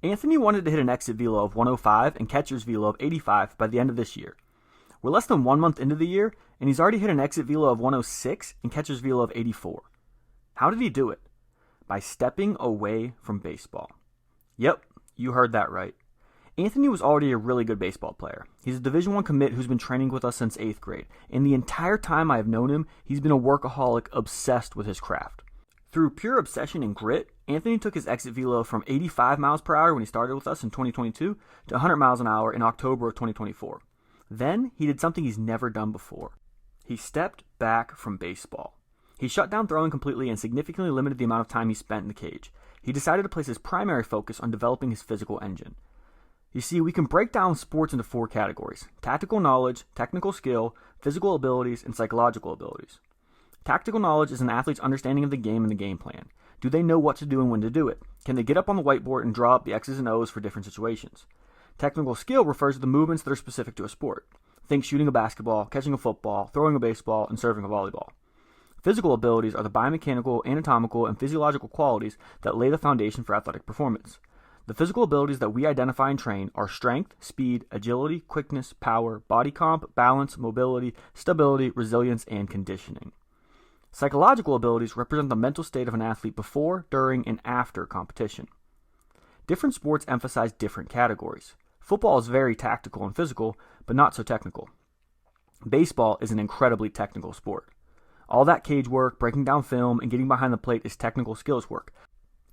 Anthony wanted to hit an exit velo of 105 and catcher's velo of 85 by the end of this year. We're less than 1 month into the year, and he's already hit an exit velo of 106 and catcher's velo of 84. How did he do it? By stepping away from baseball. Yep, you heard that right. Anthony was already a really good baseball player. He's a Division I commit who's been training with us since 8th grade, and the entire time I have known him, he's been a workaholic obsessed with his craft. Through pure obsession and grit, Anthony took his exit velo from 85 miles per hour when he started with us in 2022 to 100 miles an hour in October of 2024. Then, he did something he's never done before. He stepped back from baseball. He shut down throwing completely and significantly limited the amount of time he spent in the cage. He decided to place his primary focus on developing his physical engine. You see, we can break down sports into 4 categories: tactical knowledge, technical skill, physical abilities, and psychological abilities. Tactical knowledge is an athlete's understanding of the game and the game plan. Do they know what to do and when to do it? Can they get up on the whiteboard and draw up the X's and O's for different situations? Technical skill refers to the movements that are specific to a sport. Think shooting a basketball, catching a football, throwing a baseball, and serving a volleyball. Physical abilities are the biomechanical, anatomical, and physiological qualities that lay the foundation for athletic performance. The physical abilities that we identify and train are strength, speed, agility, quickness, power, body comp, balance, mobility, stability, resilience, and conditioning. Psychological abilities represent the mental state of an athlete before, during, and after competition. Different sports emphasize different categories. Football is very tactical and physical, but not so technical. Baseball is an incredibly technical sport. All that cage work, breaking down film, and getting behind the plate is technical skills work.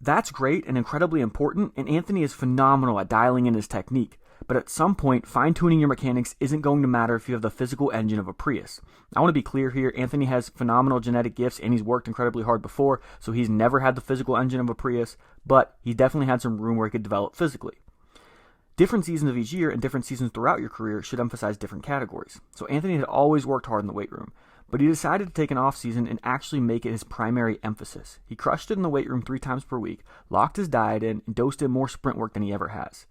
That's great and incredibly important, and Anthony is phenomenal at dialing in his technique. But at some point, fine-tuning your mechanics isn't going to matter if you have the physical engine of a Prius. I want to be clear here, Anthony has phenomenal genetic gifts and he's worked incredibly hard before, so he's never had the physical engine of a Prius, but he definitely had some room where he could develop physically. Different seasons of each year and different seasons throughout your career should emphasize different categories. So Anthony had always worked hard in the weight room, but he decided to take an off season and actually make it his primary emphasis. He crushed it in the weight room 3 times per week, locked his diet in, and dosed in more sprint work than he ever has.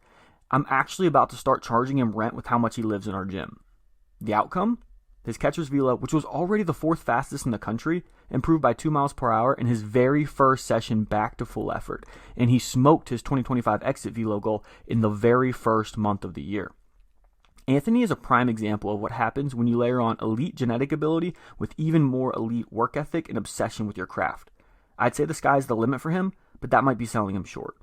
I'm actually about to start charging him rent with how much he lives in our gym. The outcome? His catcher's velo, which was already the 4th fastest in the country, improved by 2 miles per hour in his very first session back to full effort, and he smoked his 2025 exit velo goal in the very first month of the year. Anthony is a prime example of what happens when you layer on elite genetic ability with even more elite work ethic and obsession with your craft. I'd say the sky's the limit for him, but that might be selling him short.